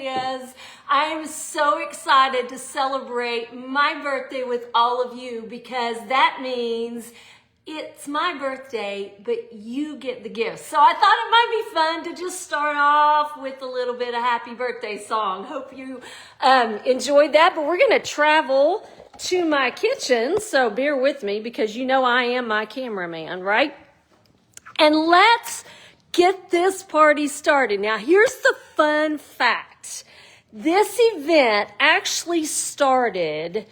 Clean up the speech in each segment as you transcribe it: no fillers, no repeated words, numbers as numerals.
is. I am so excited to celebrate my birthday with all of you because that means it's my birthday, but you get the gifts. So I thought it might be fun to just start off with a little bit of happy birthday song. Hope you enjoyed that, but we're going to travel to my kitchen, so bear with me because you know I am my cameraman, right? And let's get this party started. Now, here's the fun fact. This event actually started,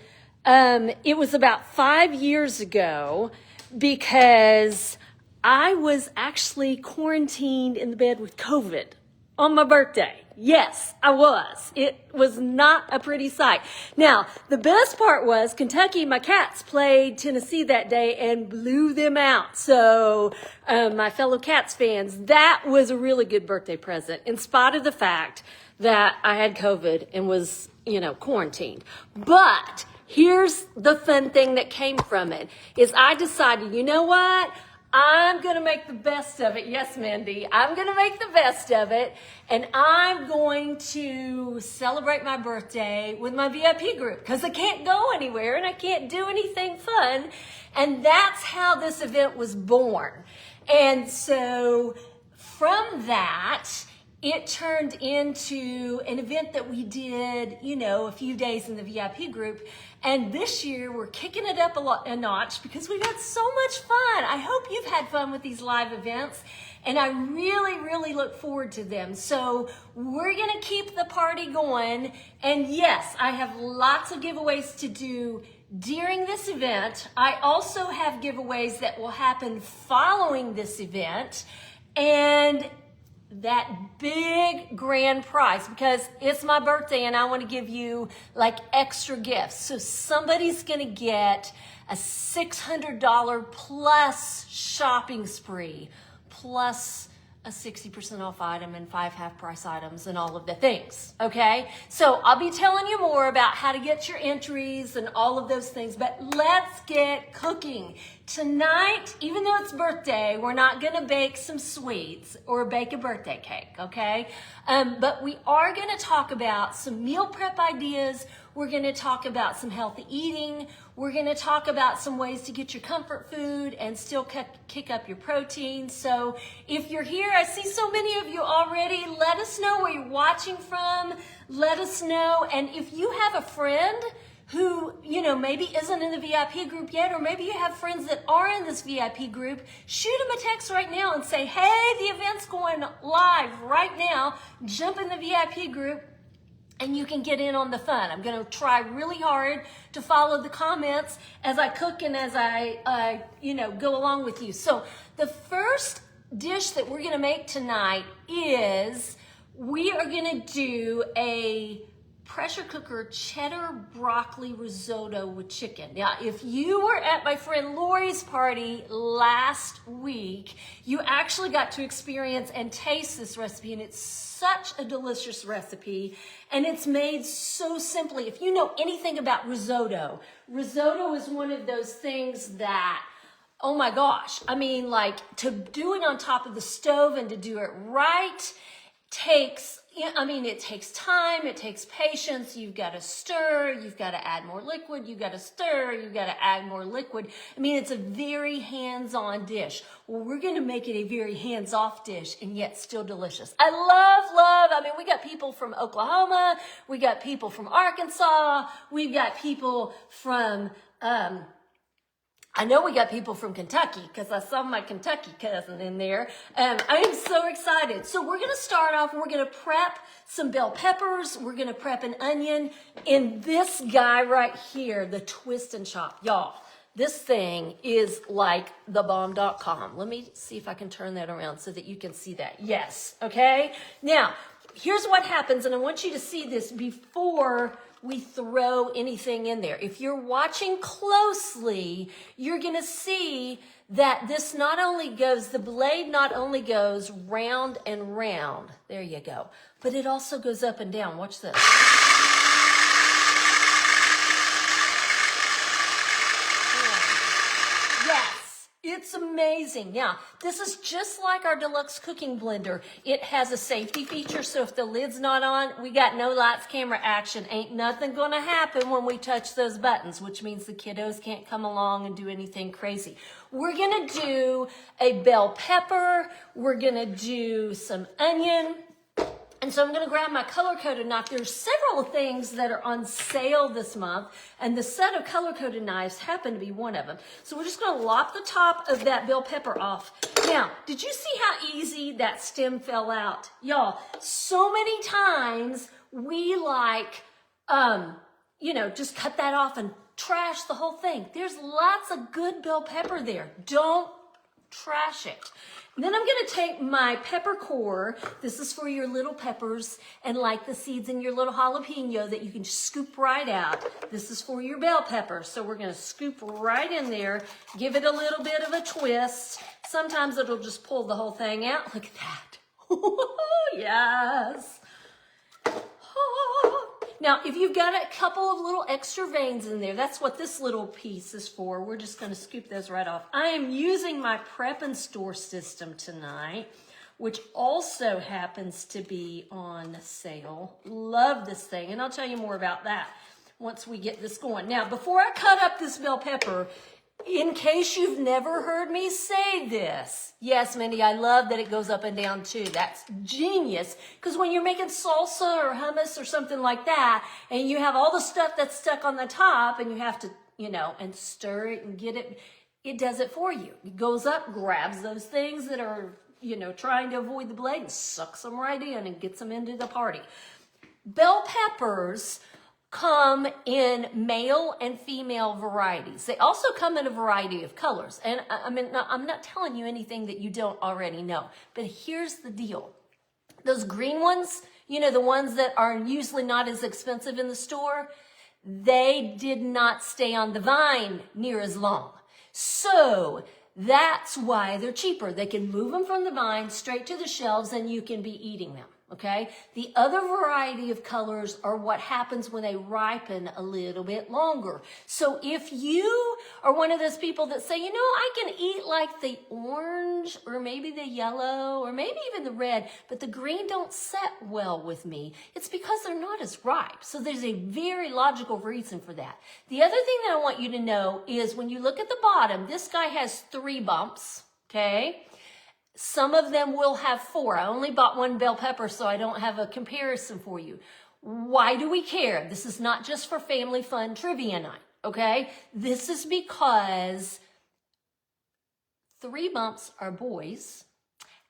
it was about 5 years ago because I was actually quarantined in the bed with COVID on my birthday. Yes, I was. It was not a pretty sight. Now, the best part was Kentucky, my Cats played Tennessee that day and blew them out. So, my fellow Cats fans, that was a really good birthday present in spite of the fact that I had COVID and was, quarantined. But here's the fun thing that came from it is I decided, you know what? I'm going to make the best of it. Yes, Mandy, I'm going to make the best of it. And I'm going to celebrate my birthday with my VIP group because I can't go anywhere and I can't do anything fun. And that's how this event was born. And so from that, it turned into an event that we did, a few days in the VIP group. And this year we're kicking it up a notch because we've had so much fun. I hope you've had fun with these live events. And I really, really look forward to them. So we're going to keep the party going. And yes, I have lots of giveaways to do during this event. I also have giveaways that will happen following this event. And that big grand prize because it's my birthday and I want to give you like extra gifts. So somebody's going to get a $600 plus shopping spree plus a 60% off item and 5 half price items and all of the things. Okay. So I'll be telling you more about how to get your entries and all of those things, but let's get cooking. Tonight, even though it's birthday, we're not going to bake some sweets or bake a birthday cake, okay? But we are going to talk about some meal prep ideas. We're going to talk about some healthy eating. We're going to talk about some ways to get your comfort food and still kick up your protein. So if you're here, I see so many of you already. Let us know where you're watching from. Let us know. And if you have a friend who, maybe isn't in the VIP group yet, or maybe you have friends that are in this VIP group, shoot them a text right now and say, hey, the event's going live right now. Jump in the VIP group and you can get in on the fun. I'm going to try really hard to follow the comments as I cook and as I go along with you. So the first dish that we're going to make tonight is we are going to do a pressure cooker cheddar broccoli risotto with chicken. Now, if you were at my friend Lori's party last week, you actually got to experience and taste this recipe, and it's such a delicious recipe, and it's made so simply. If you know anything about risotto, risotto is one of those things that, oh my gosh, to do it on top of the stove and to do it right it takes time, it takes patience. You've got to stir, you've got to add more liquid, you've got to stir, you've got to add more liquid. It's a very hands-on dish. Well, we're going to make it a very hands-off dish and yet still delicious. I love, we got people from Oklahoma, we got people from Arkansas, we've got people from, I know we got people from Kentucky because I saw my Kentucky cousin in there. I am so excited. So we're going to start off and we're going to prep some bell peppers. We're going to prep an onion. And this guy right here, the twist and chop. Y'all, this thing is like thebomb.com. Let me see if I can turn that around so that you can see that. Yes. Okay. Now, here's what happens. And I want you to see this before we throw anything in there. If you're watching closely, you're going to see that this the blade not only goes round and round, there you go, but it also goes up and down. Watch this. Yes, it's It's amazing. Now, this is just like our Deluxe Cooking Blender. It has a safety feature, so if the lid's not on, we got no lights, camera, action. Ain't nothing gonna happen when we touch those buttons, which means the kiddos can't come along and do anything crazy. We're gonna do a bell pepper. We're gonna do some onion. And so I'm going to grab my color-coded knife. There's several things that are on sale this month, and the set of color-coded knives happen to be one of them. So we're just going to lop the top of that bell pepper off. Now, did you see how easy that stem fell out? Y'all, so many times we just cut that off and trash the whole thing. There's lots of good bell pepper there. Don't trash it. And then I'm going to take my pepper core. This is for your little peppers and like the seeds in your little jalapeno that you can just scoop right out. This is for your bell pepper. So we're going to scoop right in there, give it a little bit of a twist. Sometimes it'll just pull the whole thing out. Look at that. Yes. Now, if you've got a couple of little extra veins in there, that's what this little piece is for. We're just going to scoop those right off. I am using my Prep and Store system tonight, which also happens to be on sale. Love this thing, and I'll tell you more about that once we get this going. Now, before I cut up this bell pepper, in case you've never heard me say this, yes, Mindy, I love that it goes up and down too. That's genius. Because when you're making salsa or hummus or something like that, and you have all the stuff that's stuck on the top, and you have to, and stir it and get it, it does it for you. It goes up, grabs those things that are, trying to avoid the blade and sucks them right in and gets them into the party. Bell peppers come in male and female varieties. They also come in a variety of colors. And I'm not telling you anything that you don't already know, but here's the deal. Those green ones, the ones that are usually not as expensive in the store, they did not stay on the vine near as long. So that's why they're cheaper. They can move them from the vine straight to the shelves and you can be eating them. Okay, the other variety of colors are what happens when they ripen a little bit longer. So if you are one of those people that say, I can eat like the orange or maybe the yellow or maybe even the red, but the green don't set well with me, it's because they're not as ripe. So there's a very logical reason for that. The other thing that I want you to know is when you look at the bottom, this guy has 3 bumps, okay? Some of them will have 4. I only bought 1 bell pepper, so I don't have a comparison for you. Why do we care? This is not just for family fun trivia night, okay? This is because 3 bumps are boys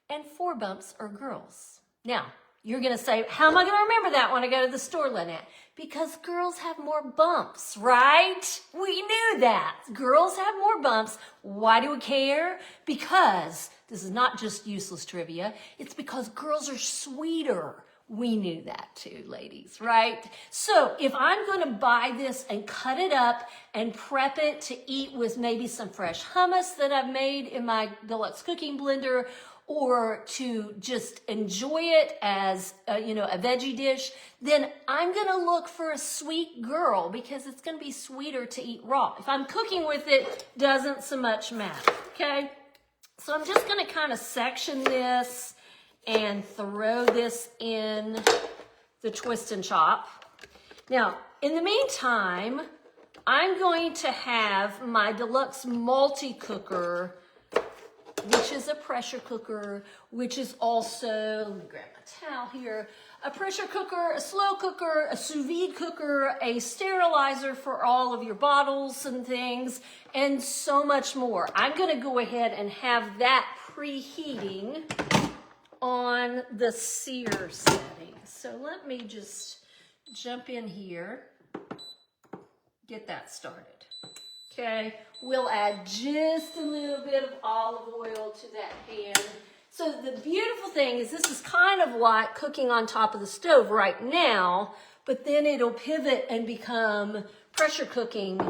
and 4 bumps are girls. Now, you're going to say, how am I going to remember that when I go to the store, Lynnette? Because girls have more bumps, right? We knew that. Girls have more bumps. Why do we care? Because this is not just useless trivia. It's because girls are sweeter. We knew that too, ladies, right? So if I'm going to buy this and cut it up and prep it to eat with maybe some fresh hummus that I've made in my Deluxe Cooking Blender, or to just enjoy it as a veggie dish, then I'm going to look for a sweet girl because it's going to be sweeter to eat raw. If I'm cooking with it, doesn't so much matter, okay? So I'm just going to kind of section this and throw this in the twist and chop. Now, in the meantime, I'm going to have my Deluxe Multi-Cooker, which is a pressure cooker, which is also, let me grab my towel here, a pressure cooker, a slow cooker, a sous vide cooker, a sterilizer for all of your bottles and things, and so much more. I'm going to go ahead and have that preheating on the sear setting. So let me just jump in here, get that started. Okay, we'll add just a little bit of olive oil to that pan. So the beautiful thing is this is kind of like cooking on top of the stove right now, but then it'll pivot and become pressure cooking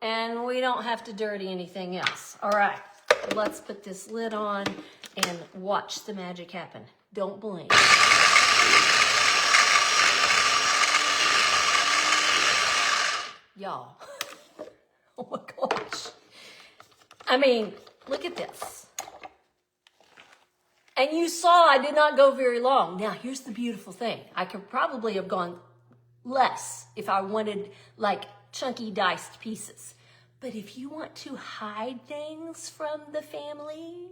and we don't have to dirty anything else. All right, let's put this lid on and watch the magic happen. Don't blink. Y'all. Oh my gosh. I mean, look at this. And you saw I did not go very long. Now, here's the beautiful thing. I could probably have gone less if I wanted like chunky diced pieces. But if you want to hide things from the family,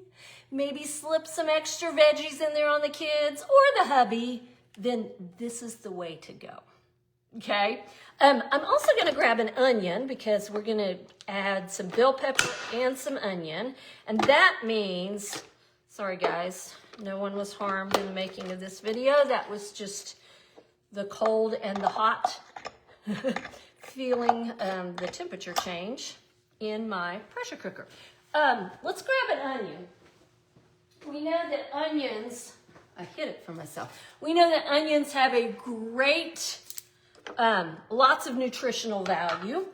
maybe slip some extra veggies in there on the kids or the hubby, then this is the way to go. Okay? I'm also going to grab an onion because we're going to add some bell pepper and some onion. And that means, sorry guys, no one was harmed in the making of this video. That was just the cold and the hot feeling the temperature change in my pressure cooker. Let's grab an onion. We know that onions, I hid it from myself. We know that onions have a great, lots of nutritional value.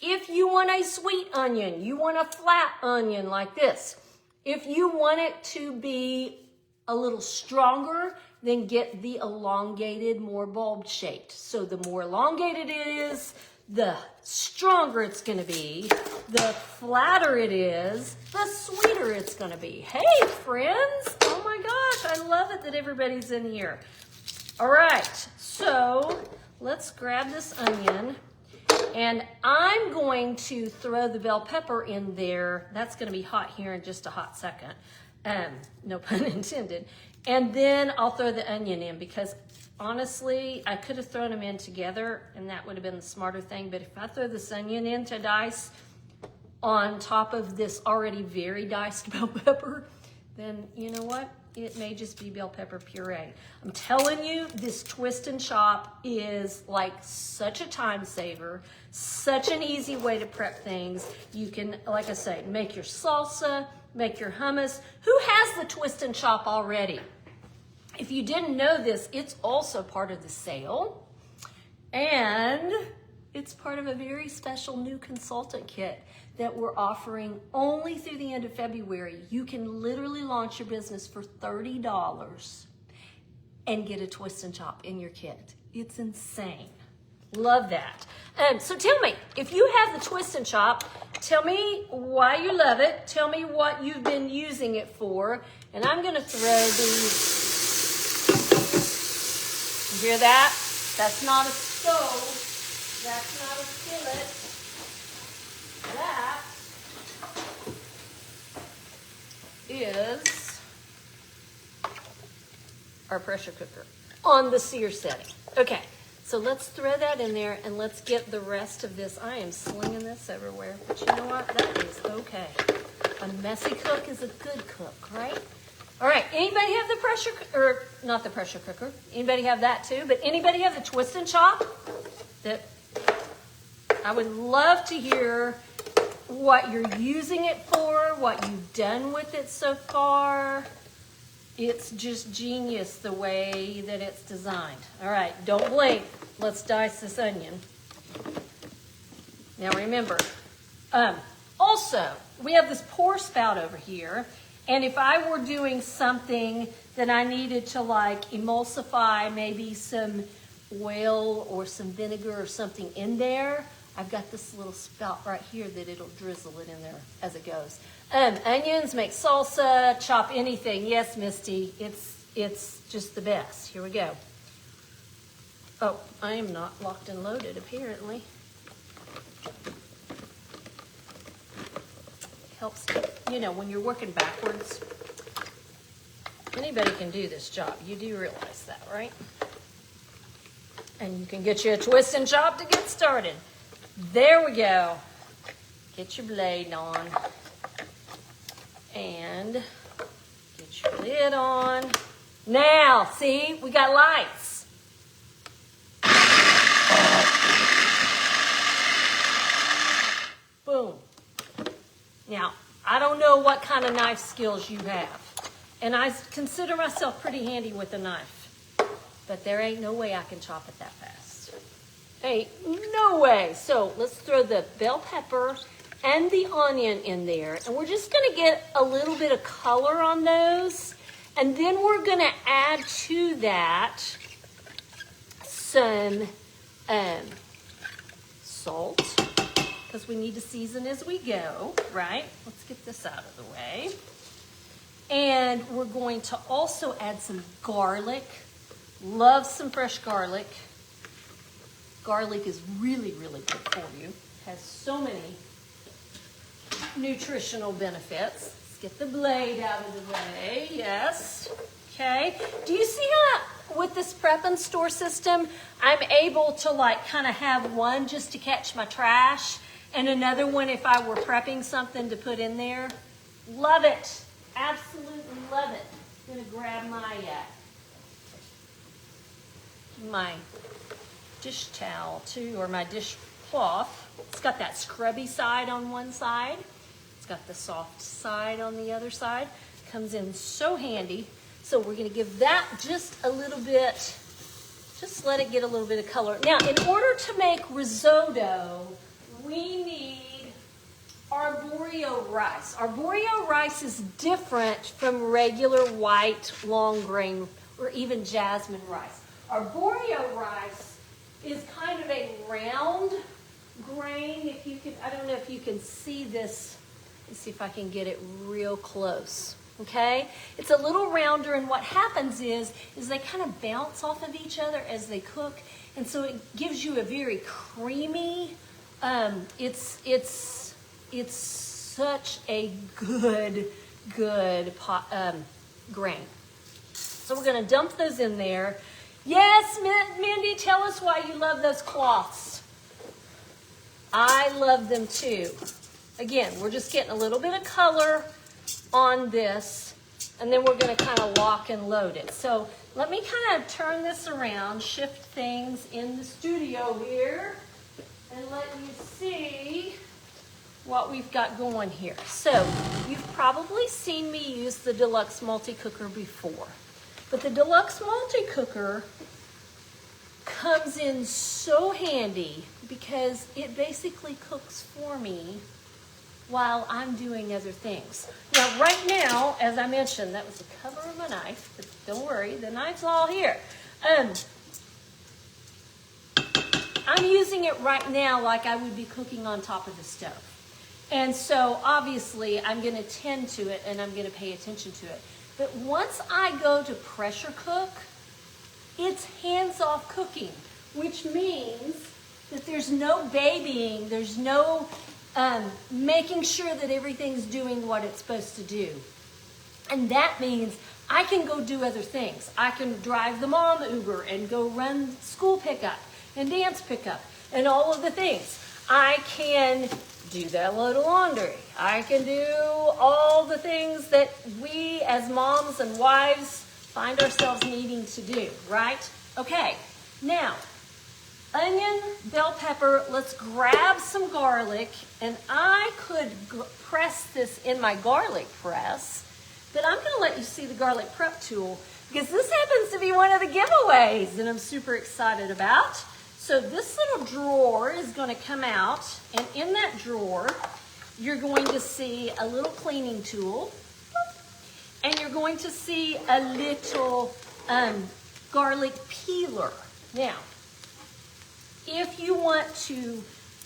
If you want a sweet onion, you want a flat onion like this. If you want it to be a little stronger, then get the elongated, more bulb shaped. So the more elongated it is, the stronger it's gonna be. The flatter it is, the sweeter it's gonna be. Hey friends, oh my gosh, I love it that everybody's in here. All right, so let's grab this onion and I'm going to throw the bell pepper in there. That's gonna be hot here in just a hot second. No pun intended. And then I'll throw the onion in because honestly, I could have thrown them in together and that would have been the smarter thing. But if I throw this onion in to dice on top of this already very diced bell pepper, then you know what? It may just be bell pepper puree. I'm telling you, this twist and chop is like such a time saver, such an easy way to prep things. You can, like I say, make your salsa, make your hummus. Who has the twist and chop already? If you didn't know this, it's also part of the sale. And it's part of a very special new consultant kit that we're offering only through the end of February. You can literally launch your business for $30 and get a twist and chop in your kit. It's insane. Love that. So tell me, if you have the twist and chop, tell me why you love it. Tell me what you've been using it for. And I'm going to throw these. You hear that? That's not a stove. That's not a skillet. That is our pressure cooker on the sear setting. Okay, so let's throw that in there and let's get the rest of this. I am slinging this everywhere, but you know what? That is okay. A messy cook is a good cook, right? All right, anybody have the pressure, or not the pressure cooker? Anybody have that too? But anybody have the twist and chop? That I would love to hear what you're using it for, what you've done with it so far. It's just genius the way that it's designed. All right, don't blink. Let's dice this onion. Now remember, also, we have this pour spout over here. And if I were doing something that I needed to like emulsify maybe some oil or some vinegar or something in there, I've got this little spout right here that it'll drizzle it in there as it goes. Onions make salsa, chop anything. Yes, Misty, it's just the best. Here we go. Oh, I am not locked and loaded apparently. Helps, you know, when you're working backwards. Anybody can do this job. You do realize that, right? And you can get you a twist and chop to get started. There we go. Get your blade on. And get your lid on. Now, see, we got lights. Boom. Now, I don't know what kind of knife skills you have. And I consider myself pretty handy with a knife. But there ain't no way I can chop it that fast. Hey, no way. So let's throw the bell pepper and the onion in there. And we're just going to get a little bit of color on those. And then we're going to add to that some salt. because we need to season as we go, right? Let's get this out of the way. And we're going to also add some garlic. Love some fresh garlic. Garlic is really, really good for you. Has so many nutritional benefits. Let's get the blade out of the way. Yes. Okay. Do you see how with this prep and store system, I'm able to like kind of have one just to catch my trash and another one if I were prepping something to put in there? Love it. Absolutely love it. I'm going to grab my dish towel too, or my dishcloth. It's got that scrubby side on one side. It's got the soft side on the other side. Comes in so handy. So we're going to give that just a little bit, just let it get a little bit of color. Now, in order to make risotto, we need arborio rice. Arborio rice is different from regular white, long grain, or even jasmine rice. Arborio rice is kind of a round grain. If you can, I don't know if you can see this. Let's see if I can get it real close. Okay, it's a little rounder, and what happens is they kind of bounce off of each other as they cook, and so it gives you a very creamy. It's such a good grain. So we're going to dump those in there. Yes, Mindy, tell us why you love those cloths. I love them too. Again, we're just getting a little bit of color on this, and then we're going to kind of lock and load it. So let me kind of turn this around, shift things in the studio here, and let you see what we've got going here. So you've probably seen me use the Deluxe Multi-Cooker before, but the Deluxe Multi-Cooker comes in so handy because it basically cooks for me while I'm doing other things. Now, right now, as I mentioned, that was the cover of my knife, but don't worry, the knife's all here. I'm using it right now like I would be cooking on top of the stove. And so, obviously, I'm going to tend to it and I'm going to pay attention to it. But once I go to pressure cook, it's hands-off cooking, which means that there's no babying, there's no making sure that everything's doing what it's supposed to do. And that means I can go do other things. I can drive the mom Uber and go run school pickup and dance pickup and all of the things. I can do that load of laundry. I can do all the things that we as moms and wives find ourselves needing to do, right? Okay, now, onion, bell pepper, let's grab some garlic, and I could press this in my garlic press, but I'm going to let you see the garlic prep tool because this happens to be one of the giveaways that I'm super excited about. So this little drawer is going to come out, and in that drawer, you're going to see a little cleaning tool, and you're going to see a little garlic peeler. Now, if you want to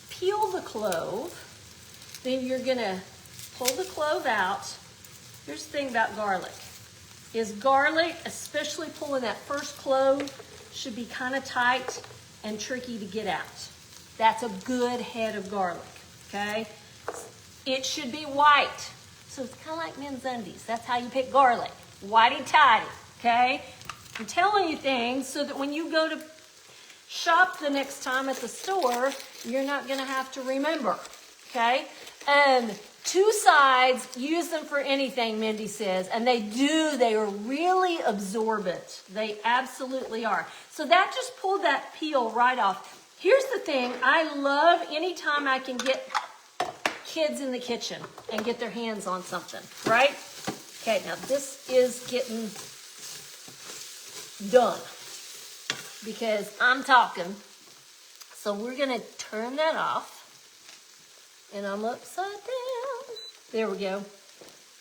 peel the clove, then you're going to pull the clove out. Here's the thing about garlic, is garlic, especially pulling that first clove, should be kind of tight and tricky to get out. That's a good head of garlic, okay? It should be white. So it's kind of like men's undies. That's how you pick garlic, whitey-tighty, okay? I'm telling you things so that when you go to shop the next time at the store, you're not going to have to remember, okay? Two sides, use them for anything, Mindy says, and they are really absorbent. They absolutely are. So that just pulled that peel right off. Here's the thing, I love anytime I can get kids in the kitchen and get their hands on something, right? Okay, now this is getting done because I'm talking. So we're going to turn that off. And I'm upside down. There we go.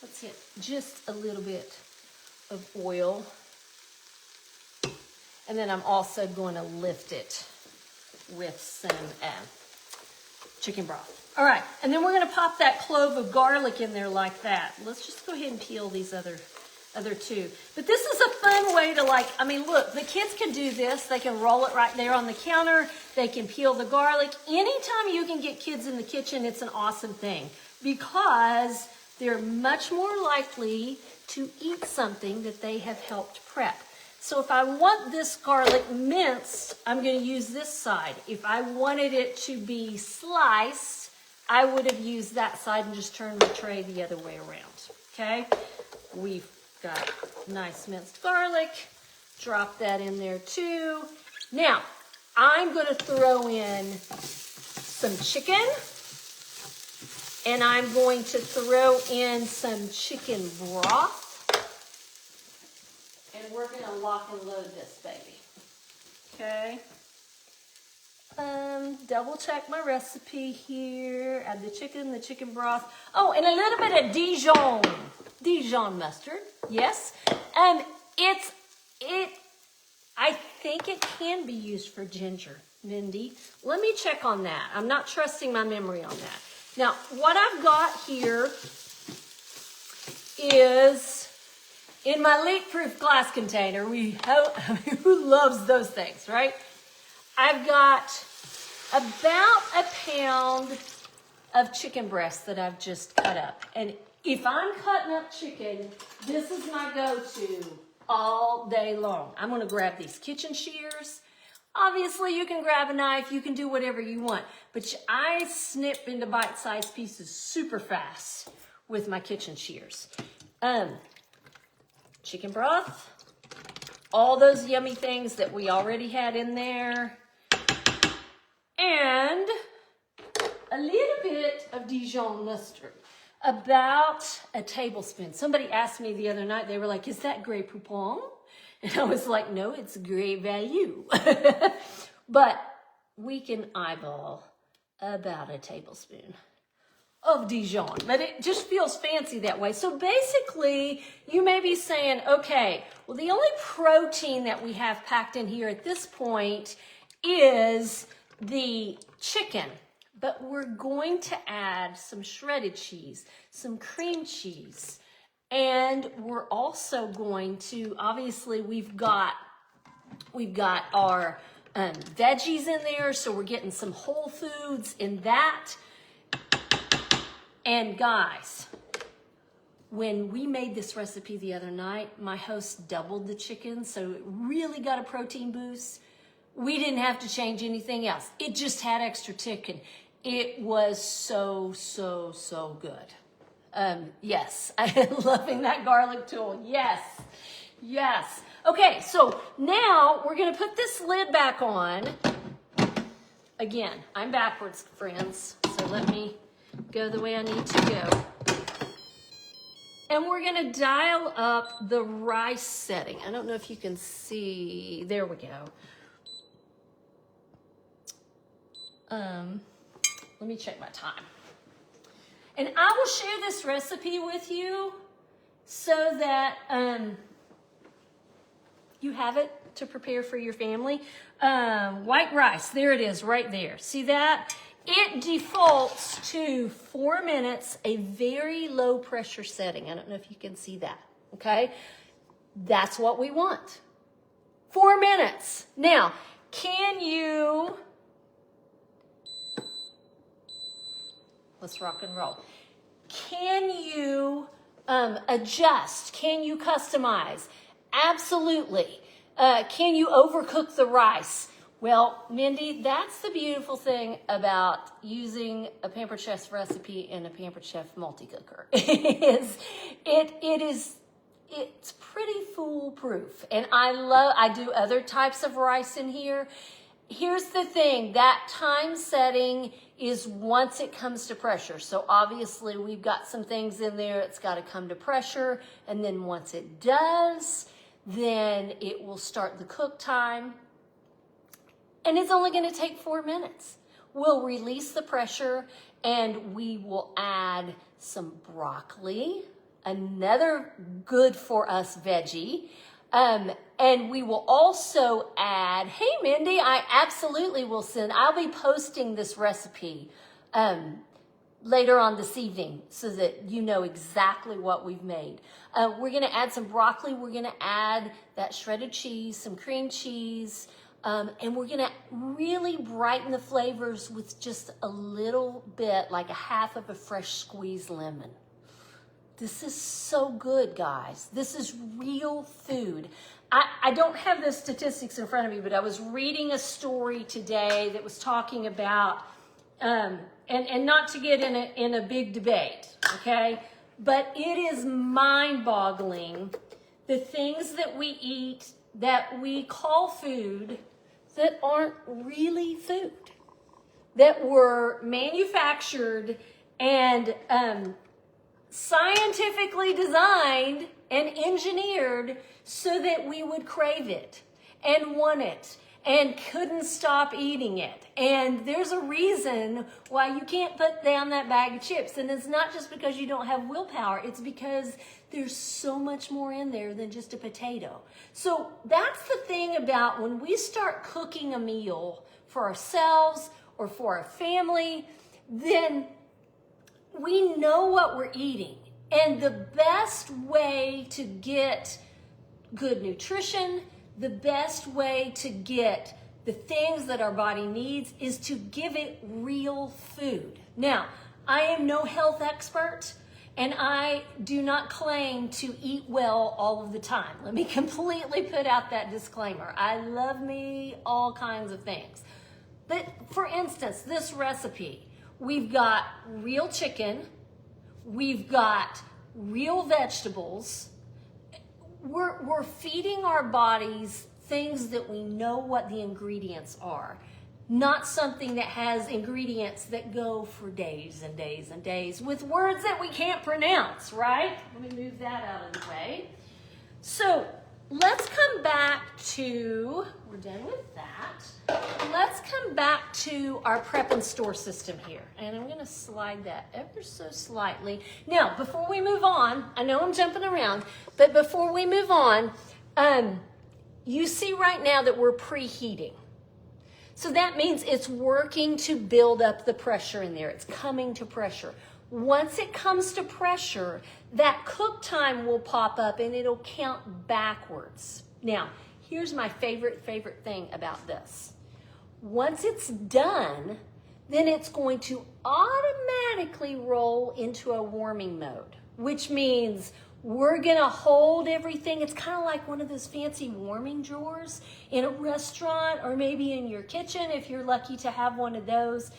Let's get just a little bit of oil. And then I'm also going to lift it with some chicken broth. All right, and then we're gonna pop that clove of garlic in there like that. Let's just go ahead and peel these other two. But this is a fun way to look, the kids can do this. They can roll it right there on the counter. They can peel the garlic. Anytime you can get kids in the kitchen, it's an awesome thing because they're much more likely to eat something that they have helped prep. So if I want this garlic minced, I'm going to use this side. If I wanted it to be sliced, I would have used that side and just turned the tray the other way around. Okay? We've got nice minced garlic. Drop that in there too. Now, I'm going to throw in some chicken. And I'm going to throw in some chicken broth. And we're going to lock and load this baby. Okay. Double check my recipe here. Add the chicken broth. Oh, and a little bit of Dijon mustard. Yes. I think it can be used for ginger, Mindy. Let me check on that. I'm not trusting my memory on that. Now, what I've got here is in my leak-proof glass container. Who loves those things, right? I've got about a pound of chicken breast that I've just cut up. And if I'm cutting up chicken, this is my go-to all day long. I'm going to grab these kitchen shears. Obviously, you can grab a knife. You can do whatever you want. But I snip into bite-sized pieces super fast with my kitchen shears. Chicken broth. All those yummy things that we already had in there. And a little bit of Dijon mustard. About a tablespoon. Somebody asked me the other night, they were like, is that Grey Poupon? And I was like, no, it's great value. But we can eyeball about a tablespoon of Dijon. But it just feels fancy that way. So basically, you may be saying, okay, well, the only protein that we have packed in here at this point is the chicken. But we're going to add some shredded cheese, some cream cheese, and we're also going to, obviously, we've got our veggies in there, so we're getting some whole foods in that. And guys, when we made this recipe the other night, my host doubled the chicken, so it really got a protein boost. We didn't have to change anything else. It just had extra chicken. It was so good. Yes, I'm loving that garlic tool. Yes. Okay, so now we're gonna put this lid back on. Again, I'm backwards, friends, so let me go the way I need to go. And we're gonna dial up the rice setting. I don't know if you can see, there we go. Let me check my time. And I will share this recipe with you so that you have it to prepare for your family. White rice, there it is right there. See that? It defaults to 4 minutes, a very low pressure setting. I don't know if you can see that, okay? That's what we want. 4 minutes. Now, can you... Let's rock and roll. Can you adjust? Can you customize? Absolutely. Can you overcook the rice? Well, Mindy, that's the beautiful thing about using a Pampered Chef's recipe in a Pampered Chef multi-cooker. It's pretty foolproof. And I do other types of rice in here. Here's the thing, that time setting is once it comes to pressure. So obviously we've got some things in there, it's got to come to pressure. And then once it does, then it will start the cook time. And it's only going to take 4 minutes. We'll release the pressure and we will add some broccoli, another good for us veggie. And we will also add, hey Mindy, I absolutely will I'll be posting this recipe later on this evening so that you know exactly what we've made. We're gonna add some broccoli. We're gonna add that shredded cheese, some cream cheese, and we're gonna really brighten the flavors with just a little bit, like a half of a fresh squeezed lemon. This is so good, guys. This is real food. I don't have the statistics in front of me, but I was reading a story today that was talking about, and not to get in a big debate, okay? But it is mind-boggling the things that we eat that we call food that aren't really food, that were manufactured and scientifically designed and engineered so that we would crave it and want it and couldn't stop eating it. And there's a reason why you can't put down that bag of chips. And it's not just because you don't have willpower. It's because there's so much more in there than just a potato. So that's the thing about when we start cooking a meal for ourselves or for our family, then we know what we're eating. And the best way to get good nutrition, the best way to get the things that our body needs is to give it real food. Now, I am no health expert, and I do not claim to eat well all of the time. Let me completely put out that disclaimer. I love me all kinds of things. But for instance, this recipe, we've got real chicken, we've got real vegetables. We're feeding our bodies things that we know what the ingredients are, not something that has ingredients that go for days and days and days with words that we can't pronounce, right? Let me move that out of the way. So let's come back to, we're done with that. Let's come back to our prep and store system here. And I'm gonna slide that ever so slightly. Now, before we move on, I know I'm jumping around, but before we move on, you see right now that we're preheating. So that means it's working to build up the pressure in there. It's coming to pressure. Once it comes to pressure, that cook time will pop up and it'll count backwards. Now, here's my favorite thing about this. Once it's done, then it's going to automatically roll into a warming mode, which means we're gonna hold everything. It's kind of like one of those fancy warming drawers in a restaurant or maybe in your kitchen if you're lucky to have one of those.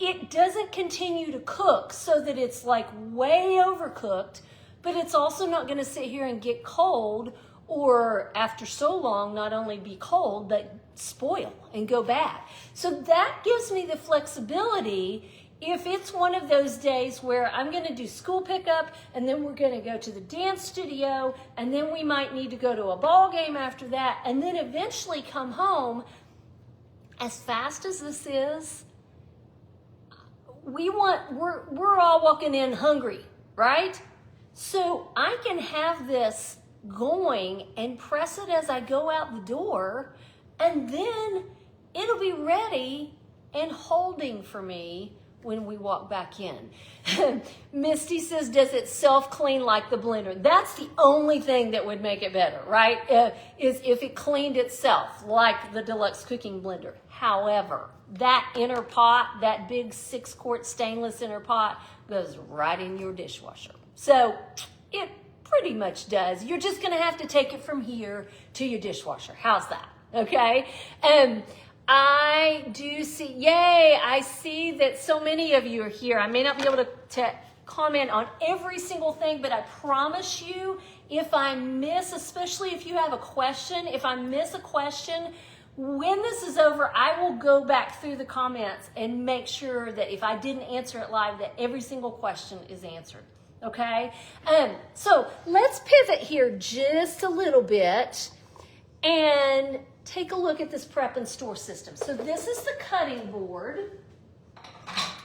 It doesn't continue to cook so that it's like way overcooked, but it's also not gonna sit here and get cold or after so long not only be cold, but spoil and go bad. So that gives me the flexibility if it's one of those days where I'm gonna do school pickup and then we're gonna go to the dance studio and then we might need to go to a ball game after that and then eventually come home. As fast as this is, we're all walking in hungry, right? So I can have this going and press it as I go out the door, and then it'll be ready and holding for me when we walk back in. Misty says, does it self-clean like the blender? That's the only thing that would make it better, right? Is if it cleaned itself like the Deluxe Cooking Blender. However, that inner pot, that big 6-quart stainless inner pot, goes right in your dishwasher. So it pretty much does. You're just gonna have to take it from here to your dishwasher. How's that? Okay? I do see, yay, I see that so many of you are here. I may not be able to comment on every single thing, but I promise you, if I miss, especially if you have a question, if I miss a question, when this is over, I will go back through the comments and make sure that if I didn't answer it live, that every single question is answered, okay? So let's pivot here just a little bit and take a look at this prep and store system. So this is the cutting board,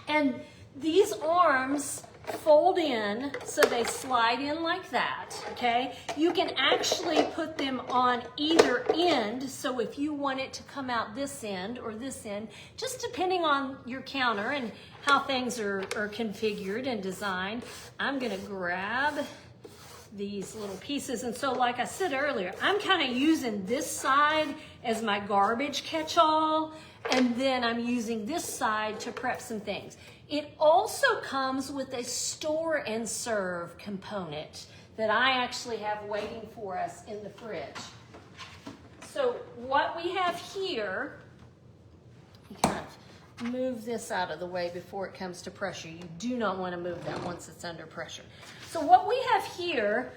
and these arms fold in so they slide in like that, okay? You can actually put them on either end, so if you want it to come out this end or this end, just depending on your counter and how things are configured and designed. I'm gonna grab these little pieces, and so like I said earlier, I'm kind of using this side as my garbage catch-all, and then I'm using this side to prep some things. It also comes with a store and serve component that I actually have waiting for us in the fridge. So what we have here, you kind of move this out of the way before it comes to pressure. You do not want to move that once it's under pressure. So what we have here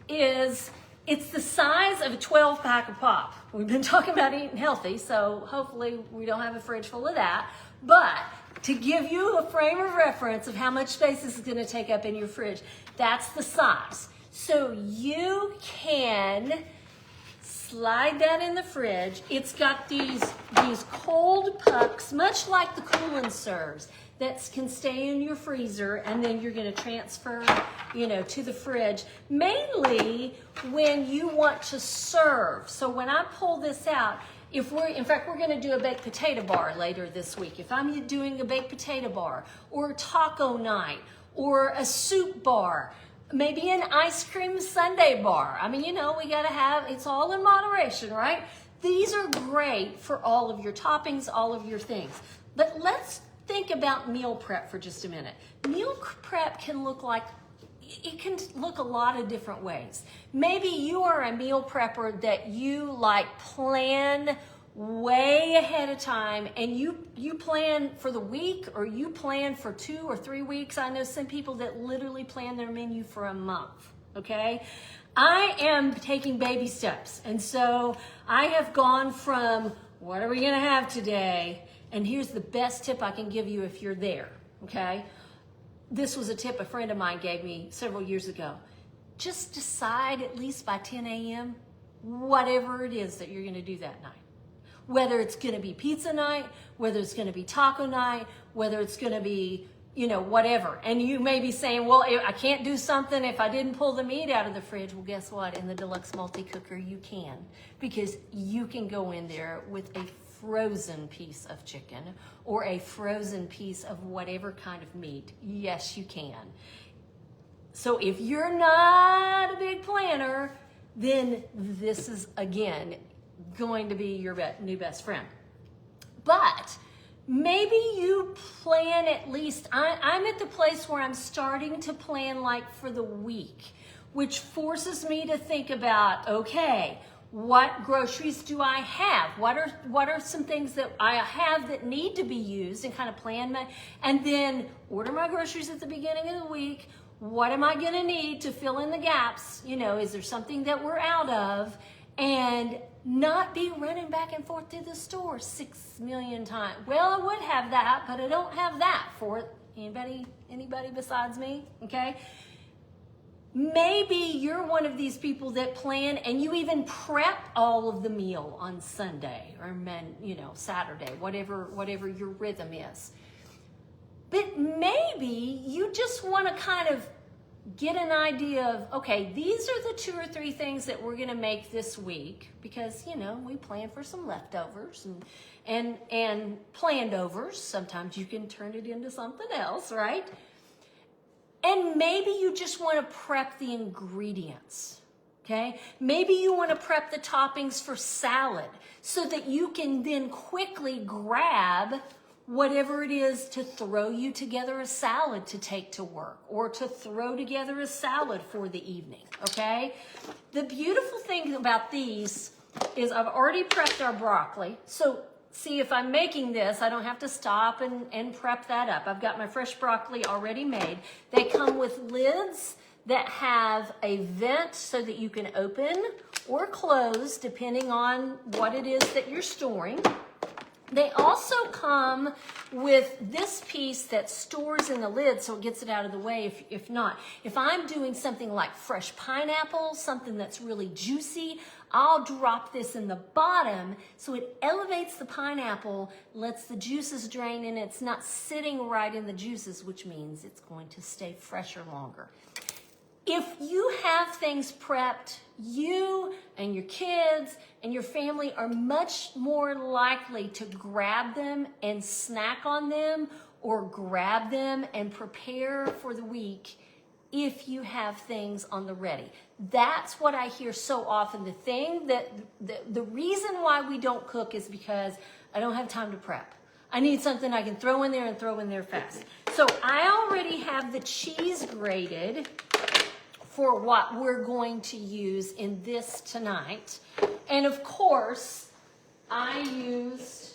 is, it's the size of a 12-pack of pop. We've been talking about eating healthy, so hopefully we don't have a fridge full of that. But to give you a frame of reference of how much space this is going to take up in your fridge, that's the size. So you can slide that in the fridge. It's got these cold pucks, much like the cool and serves, that can stay in your freezer, and then you're going to transfer, to the fridge, mainly when you want to serve. So when I pull this out, in fact, we're going to do a baked potato bar later this week. If I'm doing a baked potato bar, or a taco night, or a soup bar, maybe an ice cream sundae bar. I mean, we got to have, it's all in moderation, right? These are great for all of your toppings, all of your things. But let's think about meal prep for just a minute. Meal prep can look a lot of different ways. Maybe you are a meal prepper that you plan way ahead of time, and you plan for the week, or you plan for 2 or 3 weeks. I know some people that literally plan their menu for a month, okay? I am taking baby steps, and so I have gone from, what are we gonna have today? And here's the best tip I can give you if you're there, okay? This was a tip a friend of mine gave me several years ago. Just decide at least by 10 a.m. whatever it is that you're gonna do that night. Whether it's gonna be pizza night, whether it's gonna be taco night, whether it's gonna be, whatever. And you may be saying, well, I can't do something if I didn't pull the meat out of the fridge. Well, guess what? In the Deluxe Multi-Cooker, you can. Because you can go in there with a frozen piece of chicken or a frozen piece of whatever kind of meat. Yes, you can. So if you're not a big planner, then this is, again, going to be your new best friend. But maybe you plan at least, I'm at the place where I'm starting to plan for the week, which forces me to think about, okay, what groceries do I have? What are some things that I have that need to be used, and kind of plan and then order my groceries at the beginning of the week. What am I gonna need to fill in the gaps? Is there something that we're out of? And not be running back and forth to the store 6 million times. Well, I would have that, but I don't have that for it. Anybody besides me? Okay. Maybe you're one of these people that plan and you even prep all of the meal on Sunday or Saturday, whatever your rhythm is. But maybe you just want to kind of get an idea of, okay, these are the 2 or 3 things that we're going to make this week, because we plan for some leftovers and planned overs. Sometimes you can turn it into something else, right? And maybe you just want to prep the ingredients, okay? Maybe you want to prep the toppings for salad so that you can then quickly grab whatever it is to throw you together a salad to take to work, or to throw together a salad for the evening, okay? The beautiful thing about these is I've already prepped our broccoli. So see, if I'm making this, I don't have to stop and prep that up. I've got my fresh broccoli already made. They come with lids that have a vent so that you can open or close depending on what it is that you're storing. They also come with this piece that stores in the lid so it gets it out of the way if not. If I'm doing something like fresh pineapple, something that's really juicy, I'll drop this in the bottom so it elevates the pineapple, lets the juices drain, and it's not sitting right in the juices, which means it's going to stay fresher longer. If you have things prepped, you and your kids and your family are much more likely to grab them and snack on them, or grab them and prepare for the week if you have things on the ready. That's what I hear so often. The thing that the reason why we don't cook is because I don't have time to prep. I need something I can throw in there and throw in there fast. So I already have the cheese grated for what we're going to use in this tonight. And of course, I used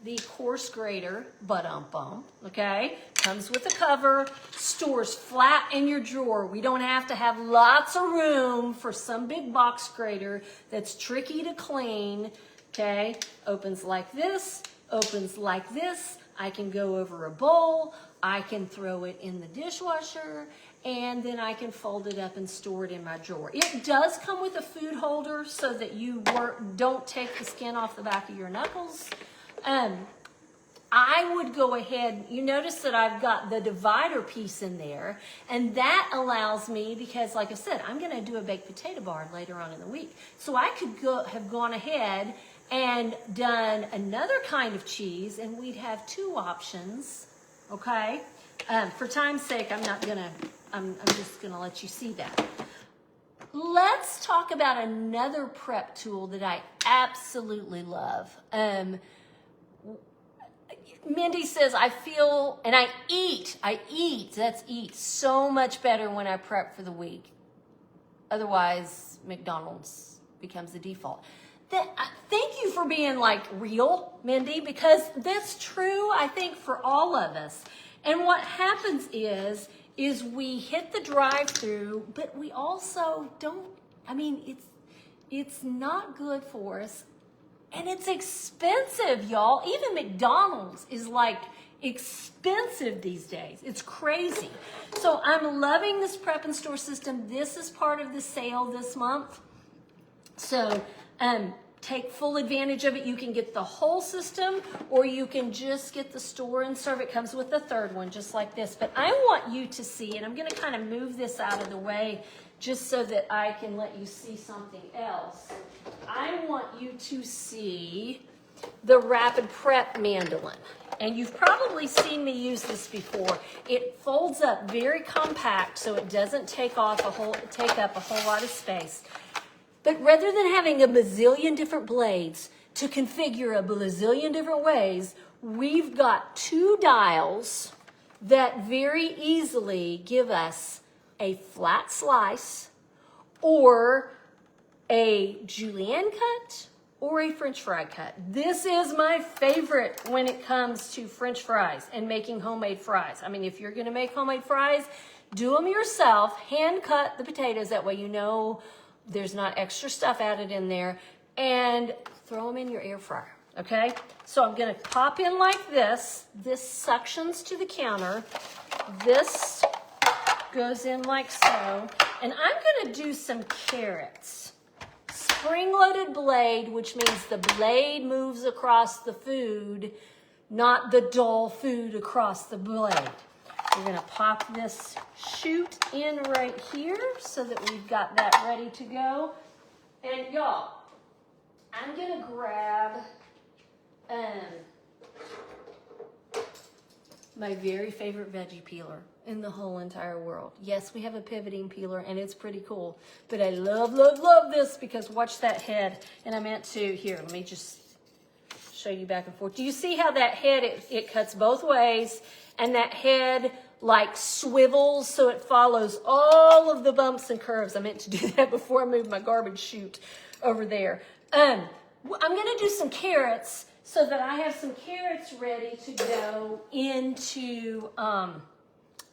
the coarse grater, okay? Comes with a cover, stores flat in your drawer. We don't have to have lots of room for some big box grater that's tricky to clean, okay? Opens like this, opens like this. I can go over a bowl, I can throw it in the dishwasher, and then I can fold it up and store it in my drawer. It does come with a food holder so that you don't take the skin off the back of your knuckles. I would go ahead, you notice that I've got the divider piece in there, and that allows me, because like I said, I'm gonna do a baked potato bar later on in the week. So I could have gone ahead and done another kind of cheese, and we'd have two options, okay? For time's sake, I'm just gonna let you see that. Let's talk about another prep tool that I absolutely love. Mindy says, I feel, and I eat so much better when I prep for the week. Otherwise, McDonald's becomes the default. Thank you for being like real, Mindy, because that's true, I think, for all of us. And what happens is we hit the drive-through, but we also don't, it's not good for us. And it's expensive, y'all. Even McDonald's is like expensive these days. It's crazy. So I'm loving this prep and store system. This is part of the sale this month. So take full advantage of it. You can get the whole system, or you can just get the store and serve. It comes with the third one, just like this. But I want you to see, and I'm going to kind of move this out of the way just so that I can let you see something else. I want you to see the Rapid-Prep Mandoline. And you've probably seen me use this before. It folds up very compact so it doesn't take up a whole lot of space. But rather than having a bazillion different blades to configure a bazillion different ways, we've got two dials that very easily give us a flat slice, or a julienne cut, or a French fry cut. This is my favorite when it comes to French fries and making homemade fries. I mean, if you're gonna make homemade fries, do them yourself, hand cut the potatoes, that way you know there's not extra stuff added in there, and throw them in your air fryer, okay? So I'm gonna pop in like this. This suctions to the counter. This goes in like so. And I'm gonna do some carrots. Spring-loaded blade, which means the blade moves across the food, not the dull food across the blade. We're gonna pop this shoot in right here so that we've got that ready to go. And y'all, I'm gonna grab my very favorite veggie peeler in the whole entire world. Yes, we have a pivoting peeler and it's pretty cool, but I love, love, love this because watch that head. And I meant to, here, let me just show you back and forth. Do you see how that head, it cuts both ways, and that head like swivels so it follows all of the bumps and curves? I meant to do that before I moved my garbage chute over there. I'm gonna do some carrots so that I have some carrots ready to go into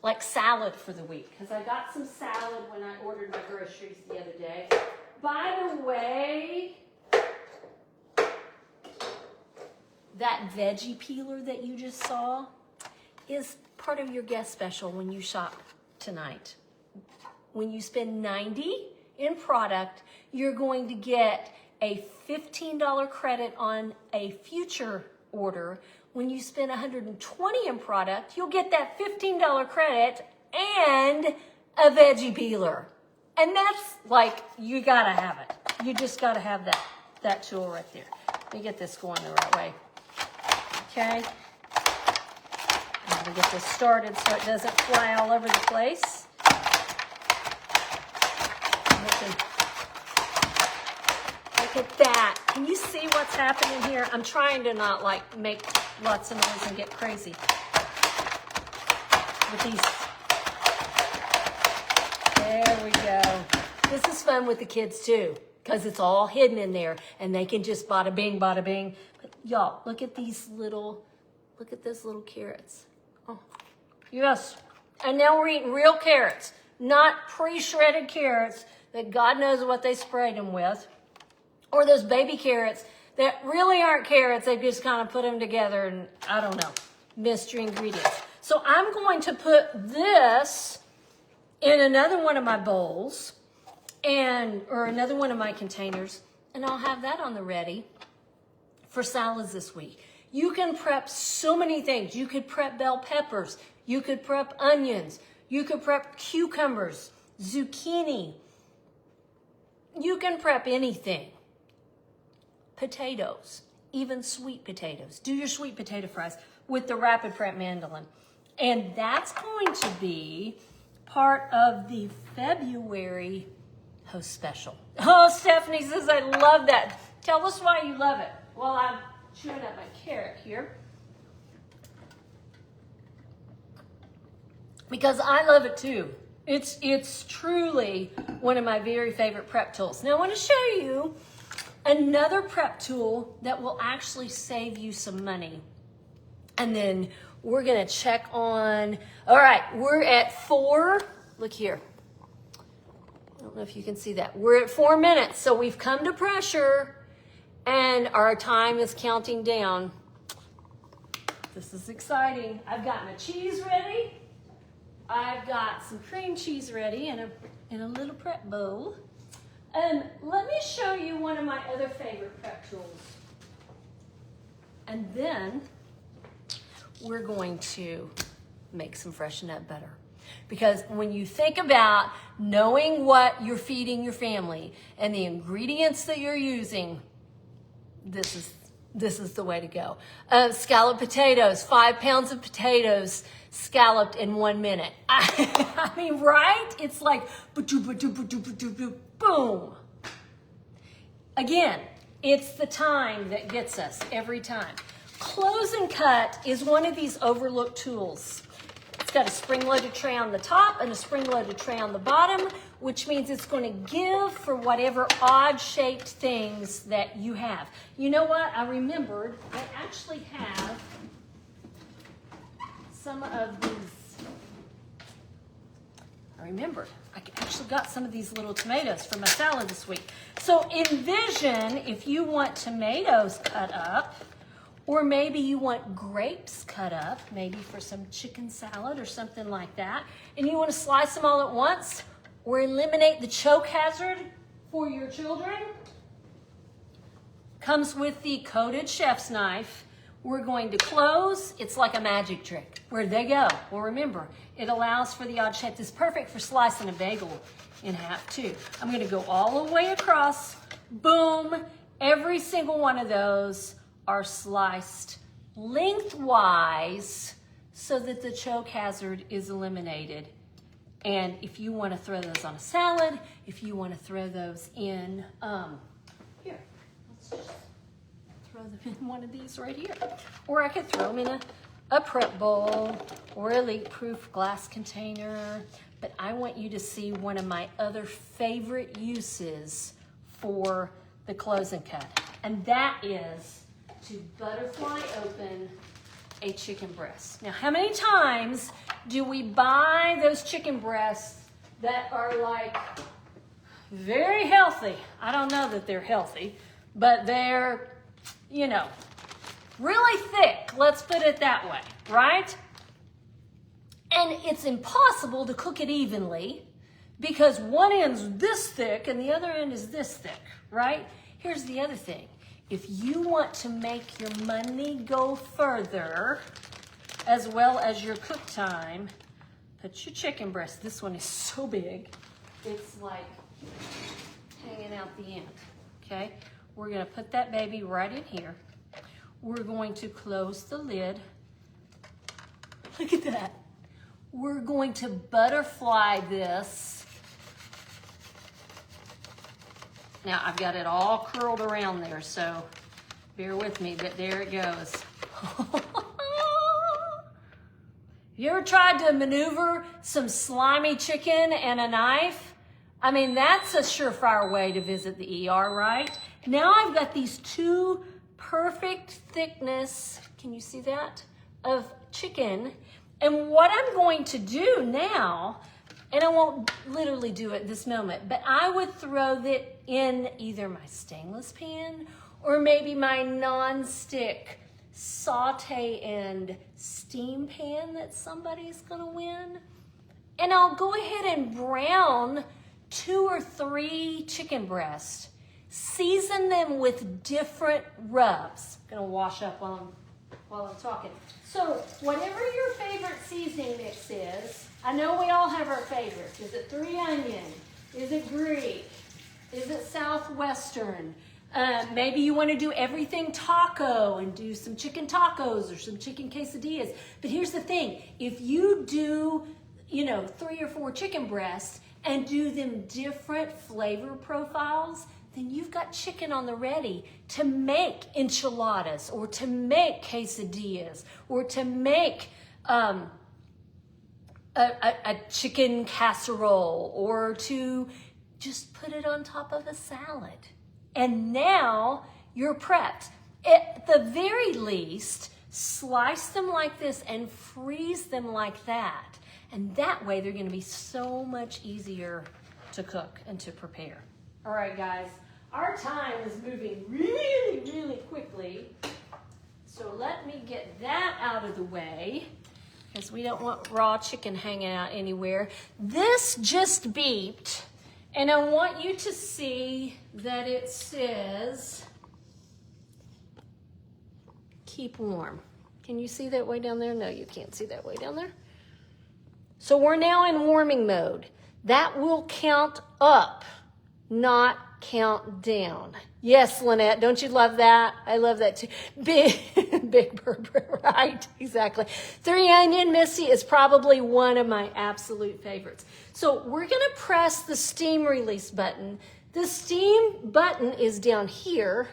like salad for the week, because I got some salad when I ordered my groceries the other day. By the way, that veggie peeler that you just saw is part of your guest special when you shop tonight. When you spend $90 in product, you're going to get a $15 credit on a future order. When you spend $120 in product, you'll get that $15 credit and a veggie peeler. And that's like, you gotta have it. You just gotta have that tool right there. Let me get this going the right way. Okay. I'm gonna get this started so it doesn't fly all over the place. Look at that. Can you see what's happening here? I'm trying to not like make lots of noise and get crazy with these. There we go. This is fun with the kids too, because it's all hidden in there and they can just bada bing, bada bing. But y'all, look at those little carrots. Oh, yes. And now we're eating real carrots, not pre-shredded carrots that God knows what they sprayed them with, or those baby carrots that really aren't carrots. They just kind of put them together and I don't know, mystery ingredients. So I'm going to put this in another one of my bowls or another one of my containers, and I'll have that on the ready for salads this week. You can prep so many things. You could prep bell peppers. You could prep onions. You could prep cucumbers, zucchini. You can prep anything. Potatoes, even sweet potatoes. Do your sweet potato fries with the Rapid-Prep Mandoline. And that's going to be part of the February host special. Oh, Stephanie says, I love that. Tell us why you love it. Well, I'm chewing up my carrot here. Because I love it too. It's truly one of my very favorite prep tools. Now I want to show you another prep tool that will actually save you some money. And then we're going to check on, all right, we're at 4, look here. I don't know if you can see that. We're at 4 minutes, so we've come to pressure and our time is counting down. This is exciting. I've got my cheese ready. I've got some cream cheese ready in a little prep bowl. Let me show you one of my other favorite prep tools. And then we're going to make some fresh nut butter. Because when you think about knowing what you're feeding your family and the ingredients that you're using, this is the way to go. Scalloped potatoes, 5 pounds of potatoes scalloped in 1 minute. I mean, right? It's like, boom. Again, it's the time that gets us every time. Close and cut is one of these overlooked tools. It's got a spring-loaded tray on the top and a spring-loaded tray on the bottom, which means it's going to give for whatever odd-shaped things that you have. You know what? I remembered I actually have some of these. I actually got some of these little tomatoes for my salad this week. So envision if you want tomatoes cut up, or maybe you want grapes cut up, maybe for some chicken salad or something like that, and you want to slice them all at once, or eliminate the choke hazard for your children. Comes with the coated chef's knife. We're going to close. It's like a magic trick. Where'd they go? Well, remember, it allows for the odd shape. It's perfect for slicing a bagel in half too. I'm going to go all the way across. Boom. Every single one of those are sliced lengthwise so that the choke hazard is eliminated. And if you want to throw those on a salad, if you want to throw those in, here, let's just throw them in one of these right here. Or I could throw them in a prep bowl or a leak-proof glass container. But I want you to see one of my other favorite uses for the close and cut. And that is to butterfly open a chicken breast. Now, how many times do we buy those chicken breasts that are like very healthy? I don't know that they're healthy, but they're, you know, really thick. Let's put it that way, right? And it's impossible to cook it evenly because one end's this thick and the other end is this thick, right? Here's the other thing. If you want to make your money go further, as well as your cook time, put your chicken breast. This one is so big, it's like hanging out the end, okay? We're gonna put that baby right in here. We're going to close the lid. Look at that. We're going to butterfly this. Now I've got it all curled around there, so bear with me, but there it goes. You ever tried to maneuver some slimy chicken and a knife? I mean, that's a surefire way to visit the ER, right? Now I've got these two perfect thickness, can you see that, of chicken. And what I'm going to do now, and I won't literally do it this moment, but I would throw it in either my stainless pan or maybe my non-stick saute and steam pan that somebody's gonna win. And I'll go ahead and brown 2 or 3 chicken breasts. Season them with different rubs. I'm gonna wash up while I'm talking. So whatever your favorite seasoning mix is, I know we all have our favorites. Is it 3 onion? Is it Greek? Is it Southwestern? Maybe you want to do everything taco and do some chicken tacos or some chicken quesadillas. But here's the thing, if you do, 3 or 4 chicken breasts and do them different flavor profiles, then you've got chicken on the ready to make enchiladas or to make quesadillas or to make a chicken casserole or to just put it on top of a salad. And now you're prepped. At the very least, slice them like this and freeze them like that. And that way they're gonna be so much easier to cook and to prepare. All right, guys, our time is moving really, really quickly. So let me get that out of the way because we don't want raw chicken hanging out anywhere. This just beeped. And I want you to see that it says, keep warm. Can you see that way down there? No, you can't see that way down there. So we're now in warming mode. That will count up, not count down. Yes, Lynnette, don't you love that? I love that too. Big bird, right? Exactly. 3 onion, Missy, is probably one of my absolute favorites. So we're gonna press the steam release button. The steam button is down here.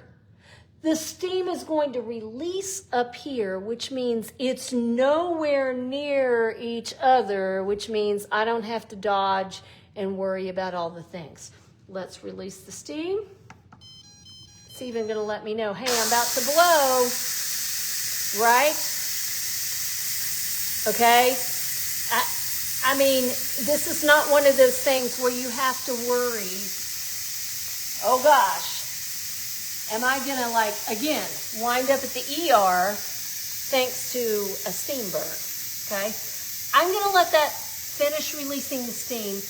The steam is going to release up here, which means it's nowhere near each other, which means I don't have to dodge and worry about all the things. Let's release the steam. It's even gonna let me know, hey, I'm about to blow, right? Okay, I mean, this is not one of those things where you have to worry, oh gosh, am I gonna again, wind up at the ER thanks to a steam burn, okay? I'm gonna let that finish releasing the steam.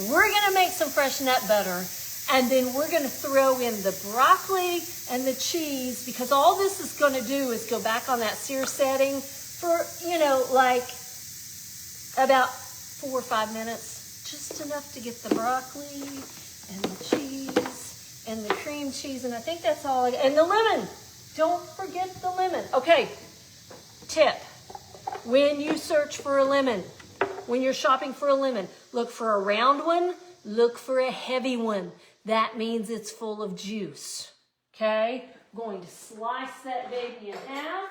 We're gonna make some fresh nut butter, and then we're gonna throw in the broccoli and the cheese, because all this is gonna do is go back on that sear setting for, about 4 or 5 minutes, just enough to get the broccoli and the cheese and the cream cheese, and I think that's all, and the lemon. Don't forget the lemon. Okay, tip, when you search for a lemon, when you're shopping for a lemon, look for a round one, look for a heavy one. That means it's full of juice, okay? I'm going to slice that baby in half.